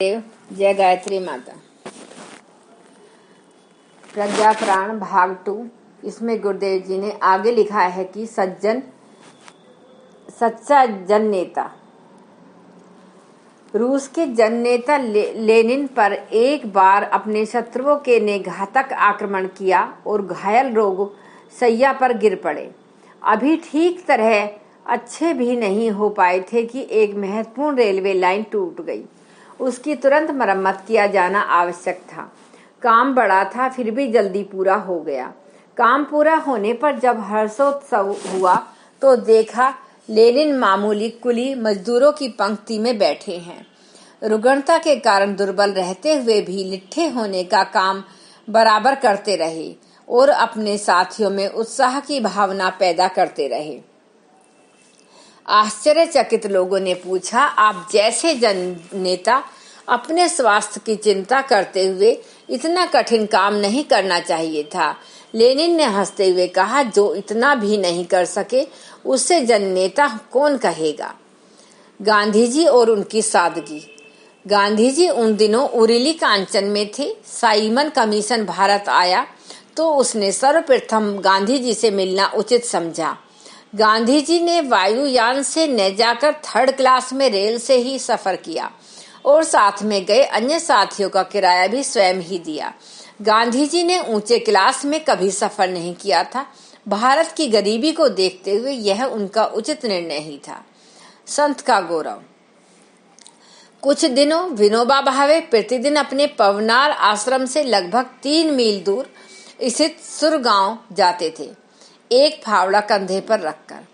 देव जय गायत्री माता। प्रज्ञा प्राण भाग 2। इसमें गुरुदेव जी ने आगे लिखा है कि सच्चा जन नेता। रूस के जन नेता लेनिन पर एक बार अपने शत्रुओं के ने घातक आक्रमण किया और घायल रोग शैया पर गिर पड़े। अभी ठीक तरह अच्छे भी नहीं हो पाए थे कि एक महत्वपूर्ण रेलवे लाइन टूट गई। उसकी तुरंत मरम्मत किया जाना आवश्यक था। काम बड़ा था, फिर भी जल्दी पूरा हो गया। काम पूरा होने पर जब हर्षोत्सव हुआ तो देखा लेनिन मामूली कुली मजदूरों की पंक्ति में बैठे हैं। रुग्णता के कारण दुर्बल रहते हुए भी लिट्ठे होने का काम बराबर करते रहे और अपने साथियों में उत्साह की भावना पैदा करते रहे। आश्चर्यचकित लोगों ने पूछा, आप जैसे जन नेता अपने स्वास्थ्य की चिंता करते हुए इतना कठिन काम नहीं करना चाहिए था। लेनिन ने हंसते हुए कहा, जो इतना भी नहीं कर सके उससे जन नेता कौन कहेगा। गांधी जी और उनकी सादगी। गांधी जी उन दिनों उरीली कांचन में थे। साइमन कमीशन भारत आया तो उसने सर्वप्रथम गांधी जी से मिलना उचित समझा। गांधी जी ने वायुयान से न जाकर थर्ड क्लास में रेल से ही सफर किया और साथ में गए अन्य साथियों का किराया भी स्वयं ही दिया। गांधी जी ने ऊंचे क्लास में कभी सफर नहीं किया था। भारत की गरीबी को देखते हुए यह उनका उचित निर्णय ही था। संत का गौरव। कुछ दिनों विनोबा भावे प्रतिदिन अपने पवनार आश्रम से लगभग 3 मील दूर स्थित सुरगांव जाते थे, एक फावड़ा कंधे पर रखकर।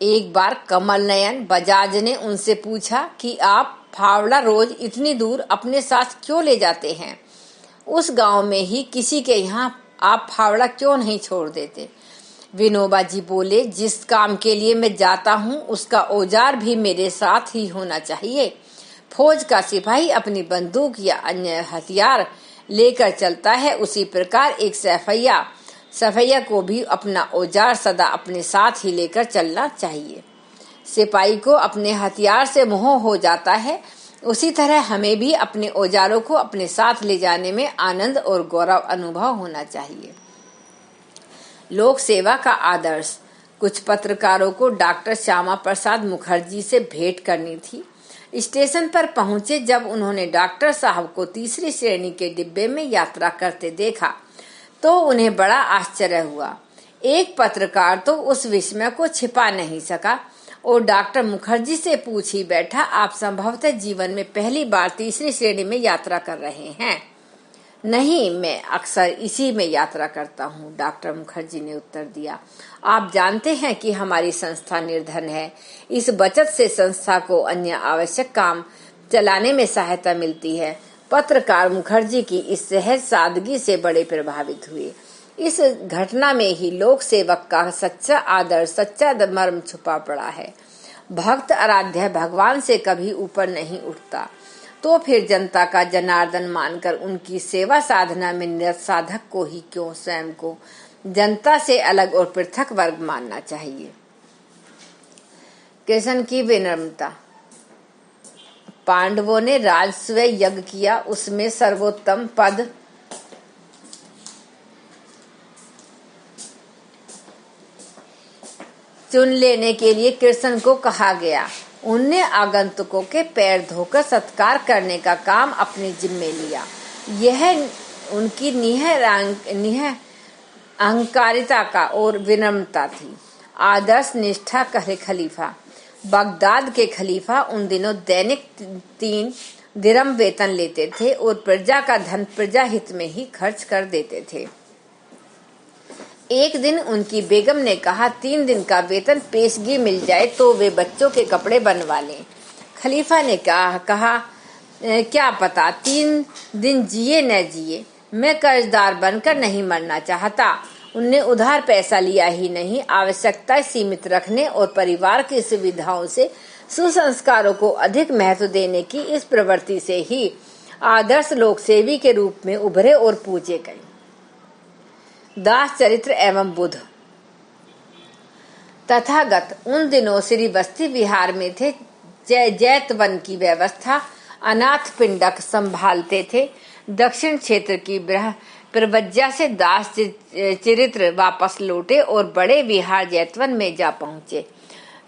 एक बार कमल नयन बजाज ने उनसे पूछा कि आप फावड़ा रोज इतनी दूर अपने साथ क्यों ले जाते हैं? उस गांव में ही किसी के यहाँ आप फावड़ा क्यों नहीं छोड़ देते? विनोबा जी बोले, जिस काम के लिए मैं जाता हूँ उसका औजार भी मेरे साथ ही होना चाहिए। फौज का सिपाही अपनी बंदूक या अन्य हथियार लेकर चलता है, उसी प्रकार एक सफैया को भी अपना औजार सदा अपने साथ ही लेकर चलना चाहिए। सिपाही को अपने हथियार से मोह हो जाता है, उसी तरह हमें भी अपने औजारों को अपने साथ ले जाने में आनंद और गौरव अनुभव होना चाहिए। लोक सेवा का आदर्श। कुछ पत्रकारों को डॉक्टर श्यामा प्रसाद मुखर्जी से भेंट करनी थी। स्टेशन पर पहुंचे जब उन्होंने डॉक्टर साहब को तीसरी श्रेणी के डिब्बे में यात्रा करते देखा तो उन्हें बड़ा आश्चर्य हुआ। एक पत्रकार तो उस विस्मय को छिपा नहीं सका और डॉक्टर मुखर्जी से पूछ ही बैठा, आप संभवतः जीवन में पहली बार तीसरी श्रेणी में यात्रा कर रहे हैं? नहीं, मैं अक्सर इसी में यात्रा करता हूँ, डॉक्टर मुखर्जी ने उत्तर दिया। आप जानते हैं कि हमारी संस्था निर्धन है। इस बचत से संस्था को अन्य आवश्यक काम चलाने में सहायता मिलती है। पत्रकार मुखर्जी की इस सहज सादगी से बड़े प्रभावित हुए। इस घटना में ही लोक सेवक का सच्चा आदर, सच्चा मर्म छुपा पड़ा है। भक्त आराध्य भगवान से कभी ऊपर नहीं उठता, तो फिर जनता का जनार्दन मानकर उनकी सेवा साधना में निरत साधक को ही क्यों स्वयं को जनता से अलग और पृथक वर्ग मानना चाहिए। कृष्ण की विनम्रता। पांडवों ने राजस्व यज्ञ किया, उसमें सर्वोत्तम पद चुन लेने के लिए कृष्ण को कहा गया। उनने आगंतुकों के पैर धोकर सत्कार करने का काम अपने जिम्मे लिया। यह उनकी निह अहंकारिता का और विनम्रता थी। आदर्श निष्ठा कहे खलीफा। बगदाद के खलीफा उन दिनों दैनिक 3 दिरहम वेतन लेते थे और प्रजा का धन प्रजा हित में ही खर्च कर देते थे। एक दिन उनकी बेगम ने कहा, 3 दिन का वेतन पेशगी मिल जाए तो वे बच्चों के कपड़े बनवा लें। खलीफा ने कहा, क्या पता 3 दिन जिए न जिए, मैं कर्जदार बनकर नहीं मरना चाहता। उनने उधार पैसा लिया ही नहीं, आवश्यकता सीमित रखने और परिवार की सुविधाओं से सुसंस्कारों को अधिक महत्व देने की इस प्रवृत्ति से ही आदर्श लोकसेवी के रूप में उभरे और पूजे गए। दास चरित्र एवं बुध। तथागत उन दिनों श्री बस्ती विहार में थे। जैतवन की व्यवस्था अनाथ पिंडक संभालते थे। दक्षिण क्षेत्र की प्रवज्जा से दास चरित्र वापस लौटे और बड़े विहार जैतवन में जा पहुंचे।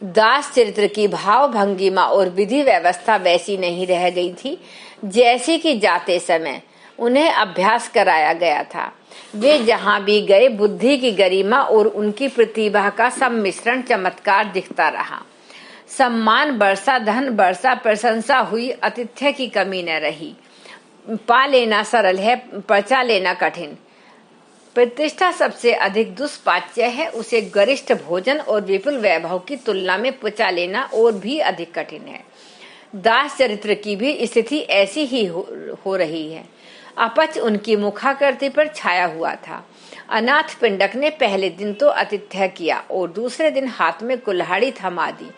दास चरित्र की भाव भंगिमा और विधि व्यवस्था वैसी नहीं रह गई थी जैसी कि जाते समय उन्हें अभ्यास कराया गया था। वे जहां भी गए बुद्धि की गरिमा और उनकी प्रतिभा का सम्मिश्रण चमत्कार दिखता रहा। सम्मान बरसा, धन बरसा, प्रशंसा हुई, आतिथ्य की कमी न रही। पा लेना सरल है, पचा लेना कठिन। प्रतिष्ठा सबसे अधिक दुष्पाच्य है, उसे गरिष्ठ भोजन और विपुल वैभव की तुलना में पचा लेना और भी अधिक कठिन है। दास चरित्र की भी स्थिति ऐसी ही हो रही है। अपच उनकी मुखाकृति पर छाया हुआ था। अनाथ पिंडक ने पहले दिन तो आतिथ्य किया और दूसरे दिन हाथ में कुल्हाड़ी थमा दी।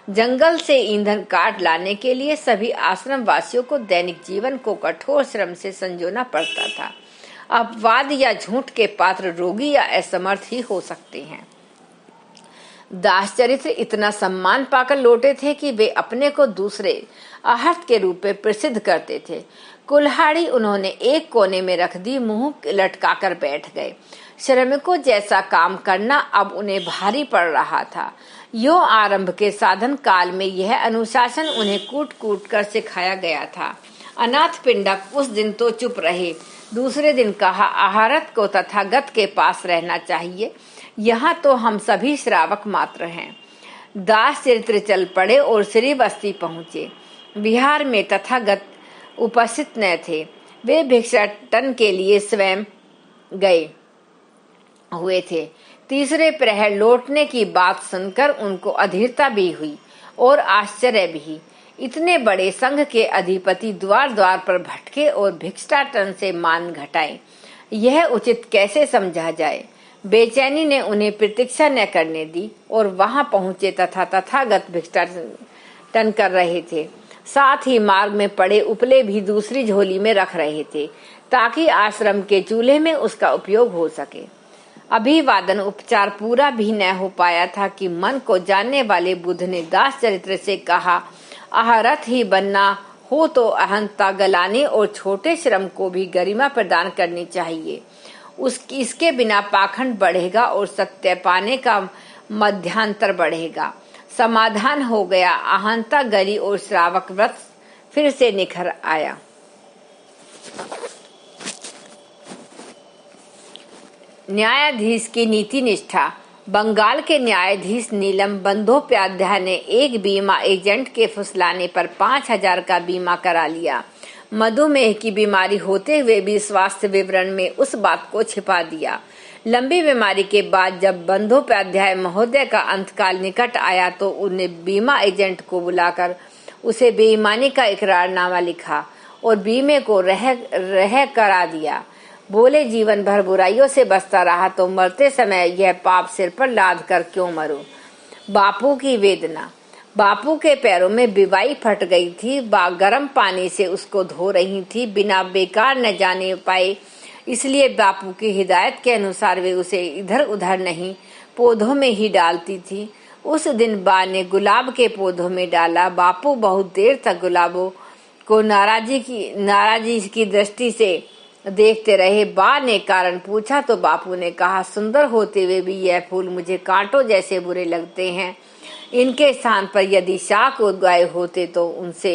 जंगल से ईंधन काट लाने के लिए सभी आश्रम वासियों को दैनिक जीवन को कठोर श्रम से संजोना पड़ता था। अपवाद या झूठ के पात्र रोगी या असमर्थ ही हो सकते हैं। दास चरित्र इतना सम्मान पाकर लौटे थे कि वे अपने को दूसरे आहर्त के रूप में प्रसिद्ध करते थे। कुल्हाड़ी उन्होंने एक कोने में रख दी, मुंह लटकाकर बैठ गए। श्रमिकों जैसा काम करना अब उन्हें भारी पड़ रहा था। यो आरंभ के साधन काल में यह अनुशासन उन्हें कूट कूट कर सिखाया गया था। अनाथ पिंडक उस दिन तो चुप रहे। दूसरे दिन कहा, आहारत को तथागत के पास रहना चाहिए, यहाँ तो हम सभी श्रावक मात्र हैं। दास चरित्र चल पड़े और श्रीवस्ती पहुंचे। बिहार में तथागत उपस्थित न थे। वे भिक्षाटन के लिए स्वयं गए हुए थे। तीसरे प्रहर लौटने की बात सुनकर उनको अधीरता भी हुई और आश्चर्य भी। इतने बड़े संघ के अधिपति द्वार द्वार पर भटके और भिक्षाटन से मान घटाए, यह उचित कैसे समझा जाए। बेचैनी ने उन्हें प्रतीक्षा न करने दी और वहां पहुंचे तथा तथागत भिक्षाटन कर रहे थे। साथ ही मार्ग में पड़े उपले भी दूसरी झोली में रख रहे थे ताकि आश्रम के चूल्हे में उसका उपयोग हो सके। अभिवादन उपचार पूरा भी न हो पाया था कि मन को जानने वाले बुद्ध ने दास चरित्र से कहा, आहारत ही बनना हो तो अहंता गलाने और छोटे श्रम को भी गरिमा प्रदान करनी चाहिए। इसके बिना पाखंड बढ़ेगा और सत्य पाने का मध्यांतर बढ़ेगा। समाधान हो गया। अहंता गरी और श्रावक व्रत फिर से निखर आया। न्यायाधीश की नीति निष्ठा। बंगाल के न्यायाधीश नीलम बंदोपाध्याय ने एक बीमा एजेंट के फुसलाने पर 5,000 का बीमा करा लिया। मधुमेह की बीमारी होते हुए भी स्वास्थ्य विवरण में उस बात को छिपा दिया। लंबी बीमारी के बाद जब बंदोपाध्याय महोदय का अंतकाल निकट आया तो उन्हें बीमा एजेंट को बुलाकर उसे बेईमानी का इकरारनामा लिखा और बीमे को रह करा दिया। बोले, जीवन भर बुराइयों से बचता रहा तो मरते समय यह पाप सिर पर लाद कर क्यों मरूं। बापू की वेदना। बापू के पैरों में बिवाई फट गई थी। गर्म पानी से उसको धो रही थी, बिना बेकार न जाने पाए, इसलिए बापू की हिदायत के अनुसार वे उसे इधर उधर नहीं पौधों में ही डालती थी। उस दिन बा ने गुलाब के पौधों में डाला। बापू बहुत देर तक गुलाबों को नाराजी की दृष्टि से देखते रहे। बा ने कारण पूछा तो बापू ने कहा, सुंदर होते हुए भी यह फूल मुझे कांटों जैसे बुरे लगते हैं। इनके स्थान पर यदि शाक उगाए होते तो उनसे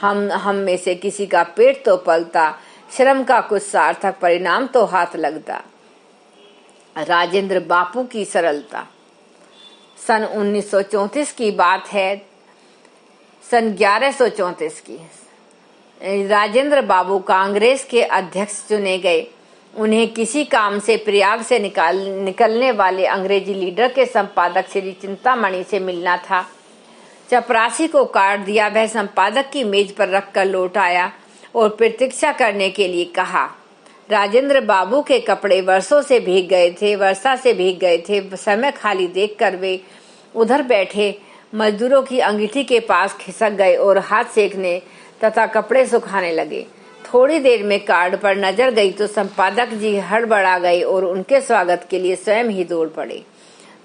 हम में से किसी का पेट तो पलता, श्रम का कुछ सार्थक परिणाम तो हाथ लगता। राजेंद्र बापू की सरलता। सन 1934 की बात है। सन 1134 की राजेंद्र बाबू कांग्रेस के अध्यक्ष चुने गए। उन्हें किसी काम से प्रयाग से निकलने वाले अंग्रेजी लीडर के संपादक श्री चिंतामणि से मिलना था। चपरासी को काट दिया। वह संपादक की मेज पर रखकर लौट आया और प्रतीक्षा करने के लिए कहा। राजेंद्र बाबू के कपड़े वर्षा से भीग गए थे। समय खाली देखकर वे उधर बैठे मजदूरों की अंगीठी के पास खिसक गए और हाथ सेकने तथा कपड़े सुखाने लगे। थोड़ी देर में कार्ड पर नजर गई तो संपादक जी हड़बड़ा गए और उनके स्वागत के लिए स्वयं ही दौड़ पड़े।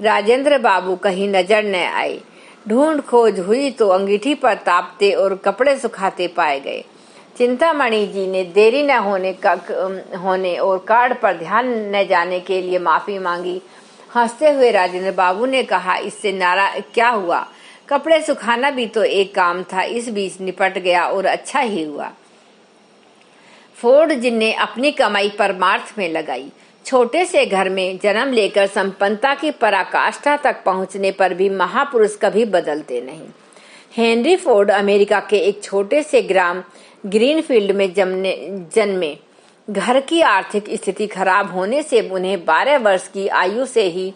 राजेंद्र बाबू कहीं नजर न आए। ढूंढ खोज हुई तो अंगीठी पर तापते और कपड़े सुखाते पाए गए। चिंतामणि जी ने देरी न होने और कार्ड पर ध्यान न जाने के लिए माफी मांगी। हंसते हुए राजेंद्र बाबू ने कहा, इससे नाराज क्या हुआ, कपड़े सुखाना भी तो एक काम था, इस बीच निपट गया और अच्छा ही हुआ। फोर्ड जिनने अपनी कमाई परमार्थ में लगाई, छोटे से घर में जन्म लेकर संपन्नता की पराकाष्ठा तक पहुंचने पर भी महापुरुष कभी बदलते नहीं। हेनरी फोर्ड अमेरिका के एक छोटे से ग्राम ग्रीनफील्ड में जन्मे। घर की आर्थिक स्थिति खराब होने से उन्हें 12 वर्ष की आयु से ही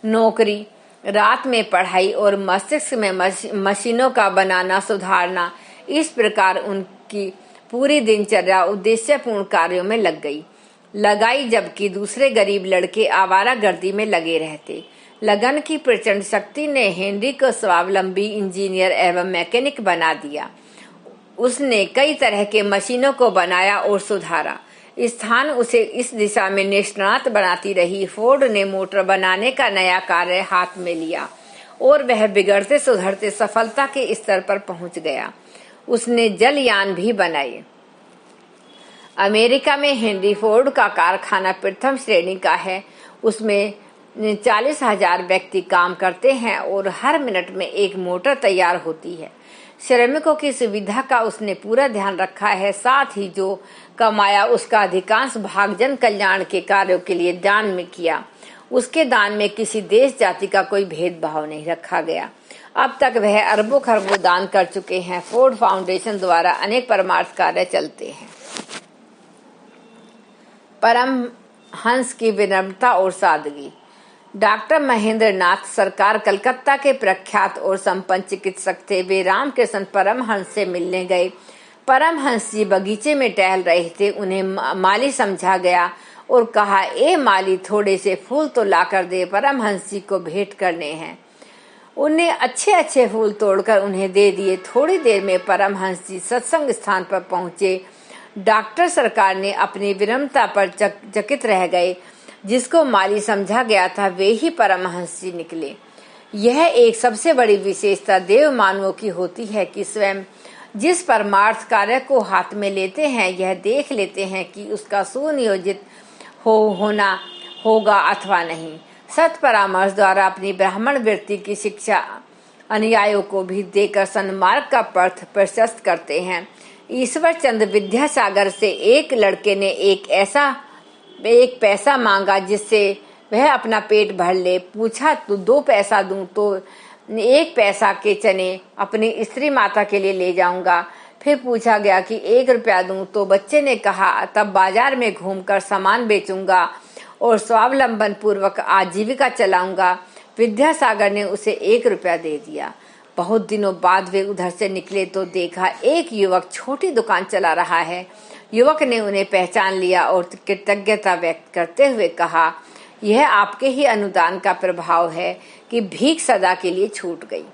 नौकरी, रात में पढ़ाई और मस्तिष्क में मशीनों का बनाना सुधारना, इस प्रकार उनकी पूरी दिनचर्या उद्देश्यपूर्ण कार्यों में लगाई, जबकि दूसरे गरीब लड़के आवारागर्दी में लगे रहते। लगन की प्रचंड शक्ति ने हेनरी को स्वावलंबी इंजीनियर एवं मैकेनिक बना दिया। उसने कई तरह के मशीनों को बनाया और सुधारा। स्थान उसे इस दिशा में निष्णात बनाती रही। फोर्ड ने मोटर बनाने का नया कार्य हाथ में लिया और वह बिगड़ते सुधरते सफलता के स्तर पर पहुंच गया। उसने जलयान भी बनाए। अमेरिका में हेनरी फोर्ड का कारखाना प्रथम श्रेणी का है। उसमें 40,000 व्यक्ति काम करते हैं और हर मिनट में एक मोटर तैयार होती है। श्रमिकों की सुविधा का उसने पूरा ध्यान रखा है। साथ ही जो कमाया उसका अधिकांश भाग जन कल्याण के कार्यों के लिए दान में किया। उसके दान में किसी देश जाति का कोई भेदभाव नहीं रखा गया। अब तक वह अरबों खरबों दान कर चुके हैं। फोर्ड फाउंडेशन द्वारा अनेक परमार्थ कार्य चलते हैं। परमहंस की विनम्रता और सादगी। डॉक्टर महेंद्र नाथ सरकार कलकत्ता के प्रख्यात और संपन्न चिकित्सक थे। वे रामकृष्ण परमहंस से मिलने गए। परमहंस जी बगीचे में टहल रहे थे। उन्हें माली समझा गया और कहा, ए माली, थोड़े से फूल तो लाकर दे, परमहंस जी को भेंट करने हैं। उन्हें अच्छे अच्छे फूल तोड़कर उन्हें दे दिए। थोड़ी देर में परमहंस जी सत्संग स्थान पर पहुंचे। डॉक्टर सरकार ने अपनी विनम्रता पर चकित रह गए। जिसको माली समझा गया था वे ही परमहंस जी निकले। यह एक सबसे बड़ी विशेषता देव मानवों की होती है कि स्वयं जिस परमार्थ कार्य को हाथ में लेते हैं, यह देख लेते हैं कि उसका सुनियोजित होना होगा अथवा नहीं। सत परामर्श द्वारा अपनी ब्राह्मण वृत्ति की शिक्षा अनुयायियों को भी देकर सन्मार्ग का पथ प्रशस्त करते हैं। ईश्वर चंद्र विद्यासागर से एक लड़के ने एक पैसा मांगा जिससे वह अपना पेट भर ले। पूछा, तो 2 पैसा दूं तो 1 पैसा के चने अपनी स्त्री माता के लिए ले जाऊंगा। फिर पूछा गया कि 1 रुपया दूं तो बच्चे ने कहा, तब बाजार में घूमकर सामान बेचूंगा और स्वावलंबन पूर्वक आजीविका चलाऊंगा। विद्यासागर ने उसे 1 रुपया दे दिया। बहुत दिनों बाद वे उधर से निकले तो देखा एक युवक छोटी दुकान चला रहा है। युवक ने उन्हें पहचान लिया और कृतज्ञता व्यक्त करते हुए कहा, यह आपके ही अनुदान का प्रभाव है कि भीख सदा के लिए छूट गई।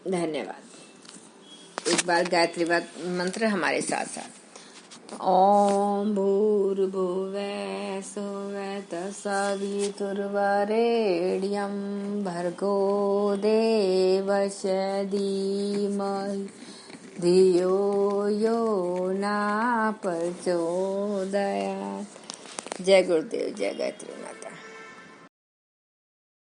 धन्यवाद। एक बार गायत्री मंत्र हमारे साथ साथ। ओम भूर्भुवः स्वः तत्सवितुर्वरेण्यं भर्गो देवस्य धीमहि धियो यो न प्रचोदयात्। जय गुरुदेव, जय गायत्री माता।